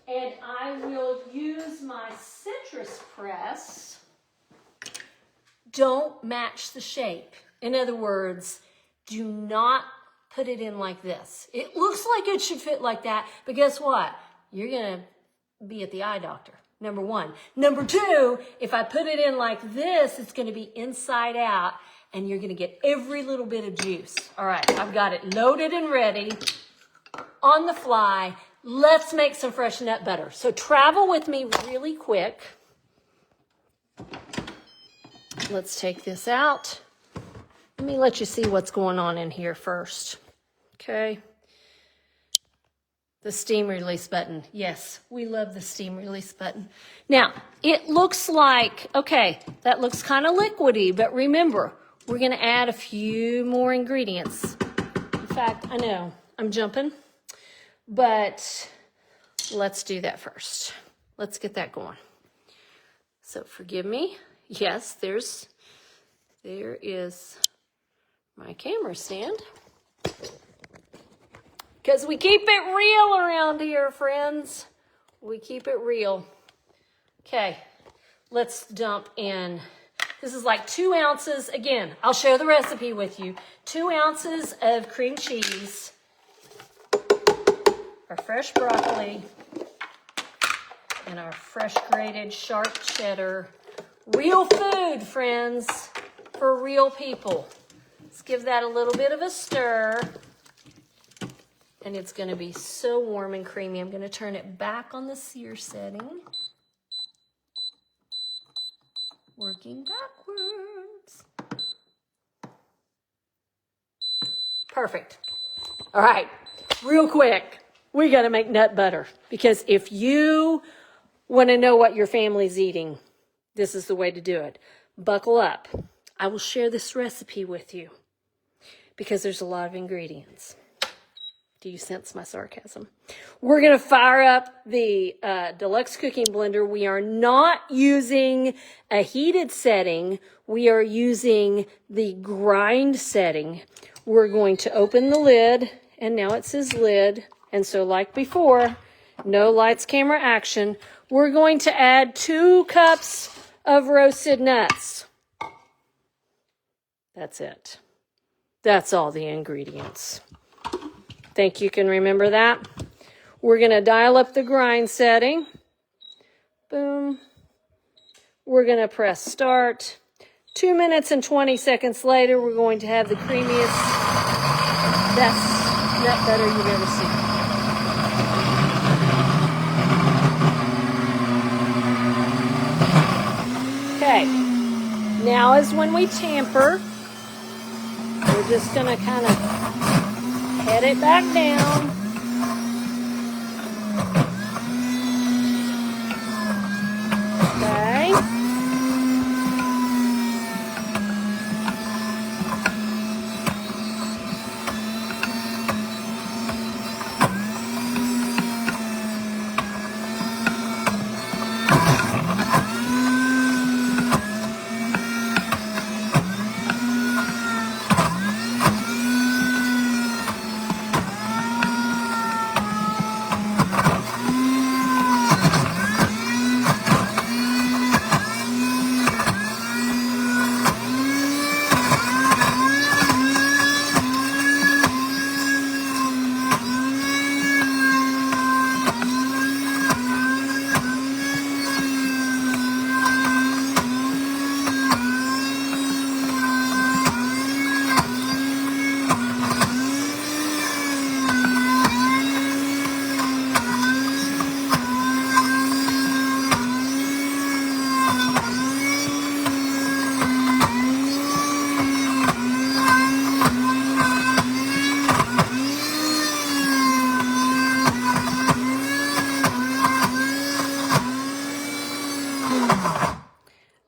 And I will use my citrus press. Don't match the shape. In other words, do not put it in like this. It looks like it should fit like that, but guess what? You're gonna be at the eye doctor, number 1. Number 2, if I put it in like this, it's gonna be inside out and you're gonna get every little bit of juice. All right, I've got it loaded and ready on the fly. Let's make some fresh nut butter. So travel with me really quick. let's take this out. Let me let you see what's going on in here first. Okay. The steam release button. Yes, we love the steam release button. Now, it looks like, okay, that looks kind of liquidy, but remember, we're going to add a few more ingredients. In fact, I know I'm jumping, but let's do that first. Let's get that going. So forgive me. Yes, there is my camera stand. Because we keep it real around here, friends. We keep it real. Okay, let's dump in. This is like 2 ounces. Again, I'll share the recipe with you. 2 ounces of cream cheese, our fresh broccoli, and our fresh grated sharp cheddar. Real food, friends, for real people. Let's give that a little bit of a stir. And it's going to be so warm and creamy. I'm going to turn it back on the sear setting. Working backwards. Perfect. All right, real quick, we got to make nut butter. Because if you want to know what your family's eating, this is the way to do it. Buckle up. I will share this recipe with you because there's a lot of ingredients. Do you sense my sarcasm? We're going to fire up the Deluxe Cooking Blender. We are not using a heated setting. We are using the grind setting. We're going to open the lid, and now it says lid. And so like before, no lights, camera, action. We're going to add 2 cups of roasted nuts. That's it. That's all the ingredients. Think you can remember that? We're going to dial up the grind setting. Boom. We're going to press start. 2 minutes and 20 seconds later, we're going to have the creamiest, best nut butter you've ever seen. Okay. Now is when we tamper. We're just going to kind of head it back down. Okay.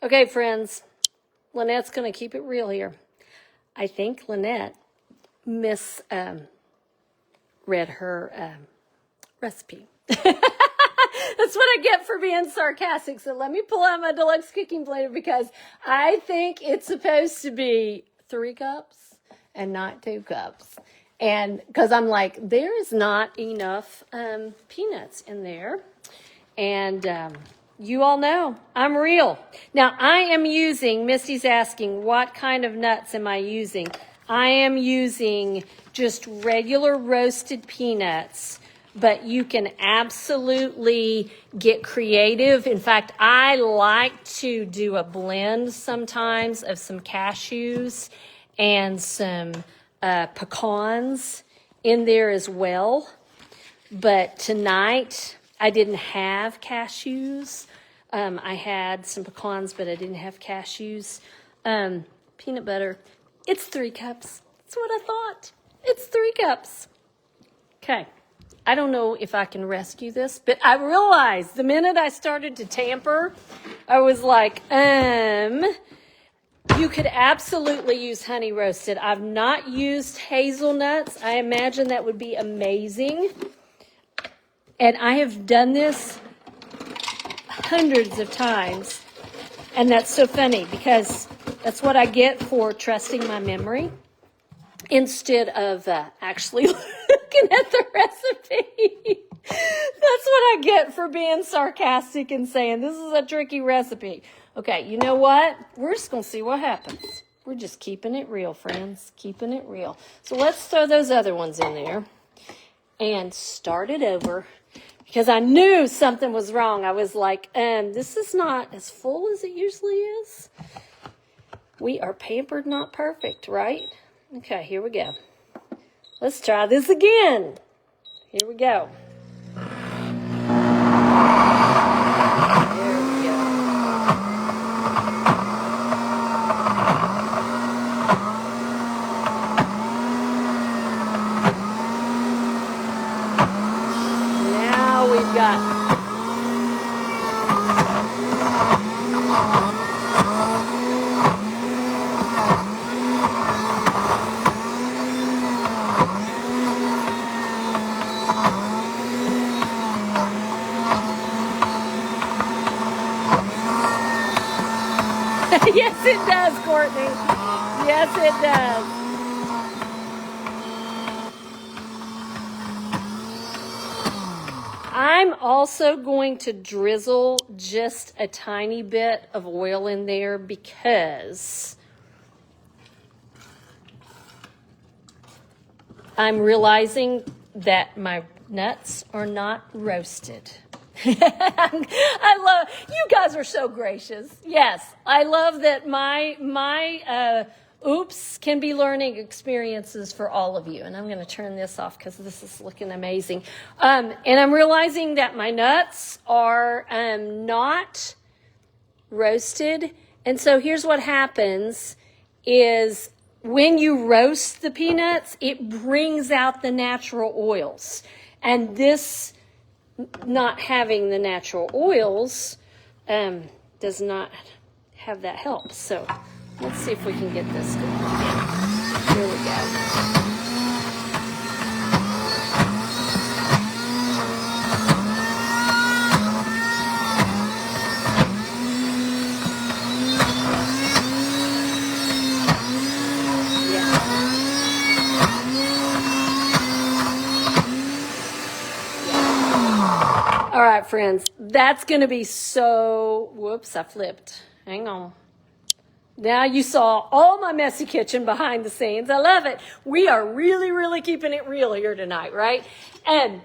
Okay, friends, Lynette's going to keep it real here. I think Lynnette misread her recipe. That's what I get for being sarcastic. So let me pull out my Deluxe Cooking Blender because I think it's supposed to be 3 cups and not 2 cups. And because I'm like, there is not enough peanuts in there. And you all know I'm real. Now I am using, Misty's asking, what kind of nuts am I using? I am using just regular roasted peanuts, but you can absolutely get creative. In fact, I like to do a blend sometimes of some cashews and some pecans in there as well. But tonight I didn't have cashews. I had some pecans, but I didn't have cashews. peanut butter. It's 3 cups. That's what I thought. It's 3 cups. Okay. I don't know if I can rescue this, but I realized the minute I started to tamper, I was like, you could absolutely use honey roasted. I've not used hazelnuts. I imagine that would be amazing. And I have done this hundreds of times. And that's so funny because that's what I get for trusting my memory instead of actually looking at the recipe. That's what I get for being sarcastic and saying this is a tricky recipe. Okay, you know what? We're just going to see what happens. We're just keeping it real, friends. Keeping it real. So let's throw those other ones in there and start it over because I knew something was wrong. I was like, this is not as full as it usually is. We are pampered, not perfect, right? Okay, here we go. Let's try this again. Here we go. There we go. Now we've got Yes, it does, Courtney. Yes, it does. I'm also going to drizzle just a tiny bit of oil in there because I'm realizing that my nuts are not roasted. I love, you guys are so gracious. Yes, I love that my oops can be learning experiences for all of you. And I'm going to turn this off because this is looking amazing. And I'm realizing that my nuts are not roasted. And so here's what happens is when you roast the peanuts, it brings out the natural oils. And this not having the natural oils does not have that help. So let's see if we can get this going again. Here we go. All right, friends, that's going to be so, whoops, I flipped. Hang on. Now you saw all my messy kitchen behind the scenes. I love it. We are really, really keeping it real here tonight, right? And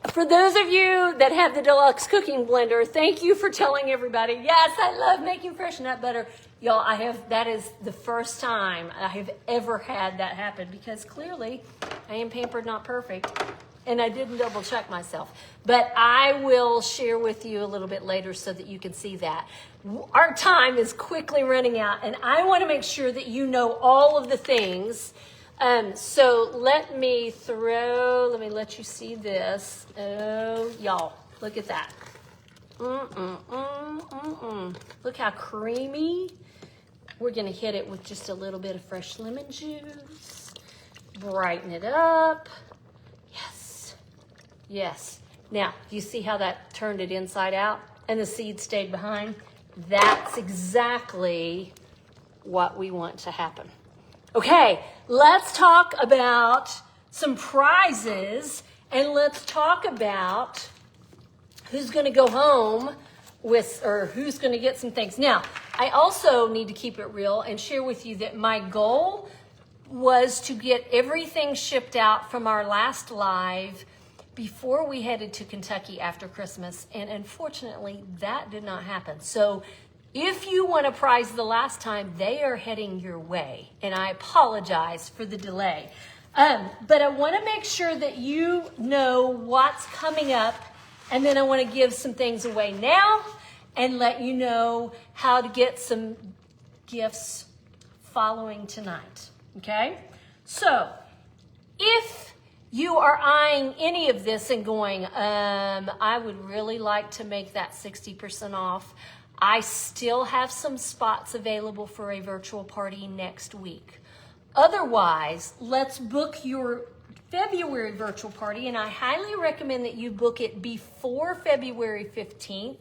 for those of you that have the Deluxe Cooking Blender, thank you for telling everybody, yes, I love making fresh nut butter. Y'all, that is the first time I have ever had that happen because clearly I am pampered, not perfect. And I didn't double check myself. But I will share with you a little bit later so that you can see that. Our time is quickly running out, and I want to make sure that you know all of the things. So let me let you see this. Oh, y'all, look at that. Look how creamy. We're going to hit it with just a little bit of fresh lemon juice. Brighten it up. Yes. Now, you see how that turned it inside out and the seed stayed behind? That's exactly what we want to happen. Okay, let's talk about some prizes and let's talk about who's going to go home with, or who's going to get some things. Now, I also need to keep it real and share with you that my goal was to get everything shipped out from our last live before we headed to Kentucky after Christmas, and unfortunately, that did not happen. So if you won a prize the last time, they are heading your way, and I apologize for the delay. But I want to make sure that you know what's coming up, and then I want to give some things away now and let you know how to get some gifts following tonight, okay? So if you are eyeing any of this and going, I would really like to make that 60% off, I still have some spots available for a virtual party next week. Otherwise, let's book your February virtual party, and I highly recommend that you book it before February 15th,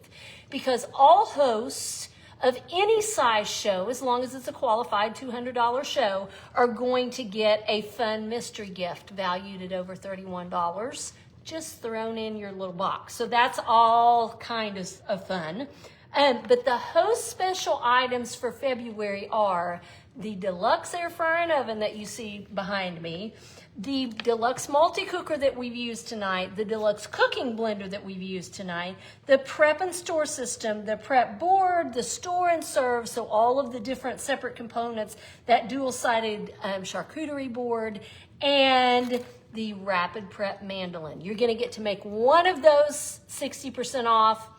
because all hosts of any size show, as long as it's a qualified $200 show, are going to get a fun mystery gift valued at over $31, just thrown in your little box. So that's all kind of fun. But the host special items for February are the Deluxe air frying oven that you see behind me, the Deluxe Multi-Cooker that we've used tonight, the Deluxe Cooking Blender that we've used tonight, the prep and store system, the prep board, the store and serve, so all of the different separate components, that dual-sided charcuterie board, and the Rapid-Prep Mandoline. You're going to get to make one of those 60% off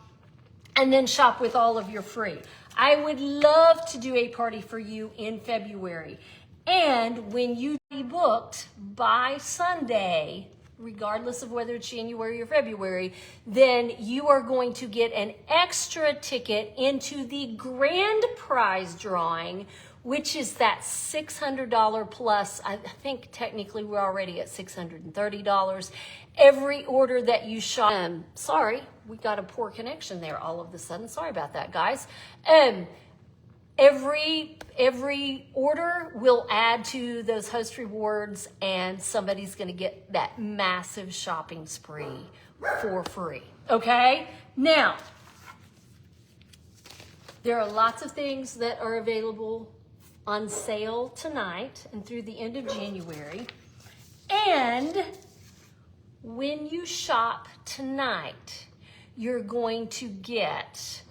and then shop with all of your free. I would love to do a party for you in February. And when you be booked by Sunday, regardless of whether it's January or February, then you are going to get an extra ticket into the grand prize drawing, which is that $600 plus. I think technically we're already at $630. Every order that you shop, sorry, we got a poor connection there all of a sudden. Sorry about that, guys. Every order will add to those host rewards, and somebody's going to get that massive shopping spree for free. Okay? Now, there are lots of things that are available on sale tonight and through the end of January. And when you shop tonight, you're going to get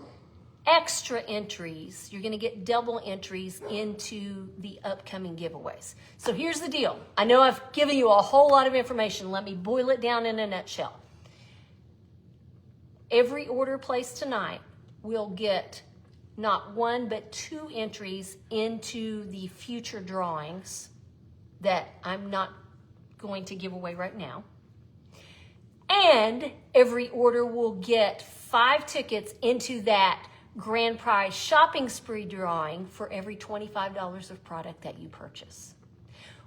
extra entries. You're going to get double entries into the upcoming giveaways. So here's the deal. I know I've given you a whole lot of information. Let me boil it down in a nutshell. Every order placed tonight will get not one but two entries into the future drawings that I'm not going to give away right now. And every order will get 5 tickets into that grand prize shopping spree drawing for every $25 of product that you purchase.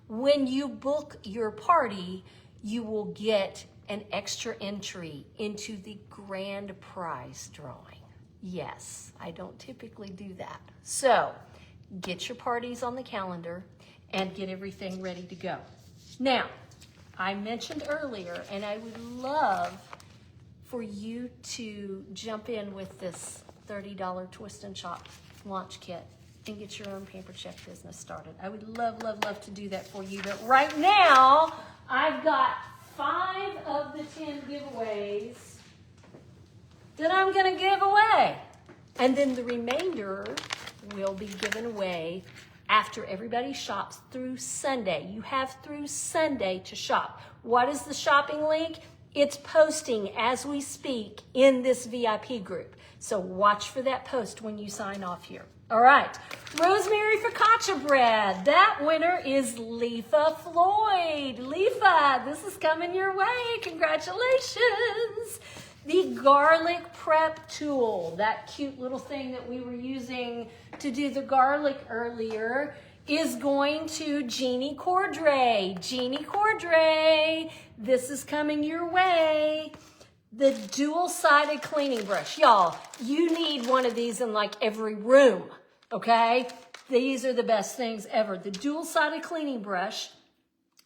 When you book your party, you will get an extra entry into the grand prize drawing. Yes, I don't typically do that. So get your parties on the calendar and get everything ready to go. Now, I mentioned earlier, and I would love for you to jump in with this $30 Twist and Chop launch kit and get your own Pampered Chef business started. I would love, love, love to do that for you. But right now, I've got 5 of the 10 giveaways that I'm going to give away. And then the remainder will be given away after everybody shops through Sunday. You have through Sunday to shop. What is the shopping link? It's posting as we speak in this VIP group. So watch for that post when you sign off here. All right, rosemary focaccia bread. That winner is Lefa Floyd. Lefa, this is coming your way. Congratulations. The garlic prep tool, that cute little thing that we were using to do the garlic earlier, is going to Jeannie Cordray. Jeannie Cordray, this is coming your way. The dual-sided cleaning brush. Y'all, you need one of these in like every room, okay? These are the best things ever. The dual-sided cleaning brush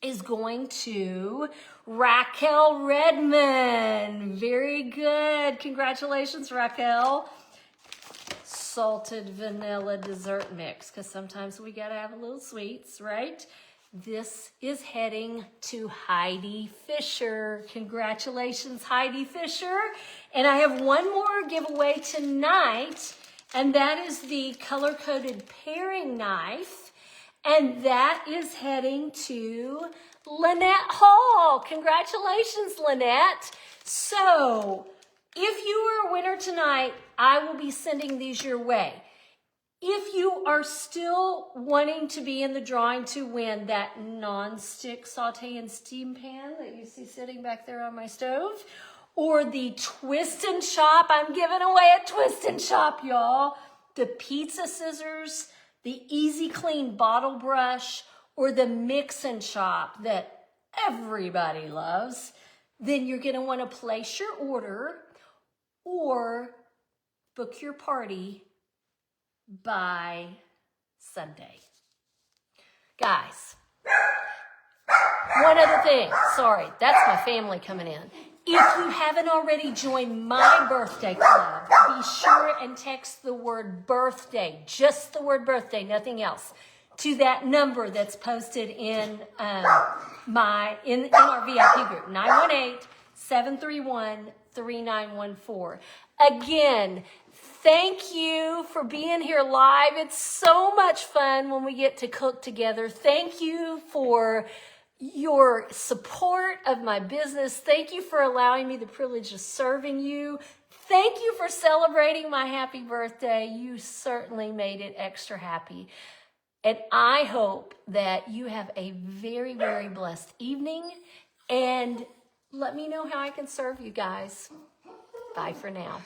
is going to Raquel Redmond. Very good. Congratulations, Raquel. Salted vanilla dessert mix, because sometimes we gotta have a little sweets, right? This is heading to Heidi Fisher. Congratulations, Heidi Fisher. And I have one more giveaway tonight, and that is the color-coded paring knife. And that is heading to Lynnette Hall. Congratulations, Lynnette. So if you are a winner tonight, I will be sending these your way. If you are still wanting to be in the drawing to win that non-stick saute and steam pan that you see sitting back there on my stove, or the twist and chop, I'm giving away a twist and chop, y'all, the pizza scissors, the easy clean bottle brush, or the mix and chop that everybody loves, then you're gonna wanna place your order or book your party by Sunday. Guys, one other thing. Sorry, that's my family coming in. If you haven't already joined my birthday club, be sure and text the word birthday, just the word birthday, nothing else, to that number that's posted in our VIP group, 918-731-3914. Again, thank you for being here live. It's so much fun when we get to cook together. Thank you for your support of my business. Thank you for allowing me the privilege of serving you. Thank you for celebrating my happy birthday. You certainly made it extra happy. And I hope that you have a very, very blessed evening. And let me know how I can serve you guys. Bye for now.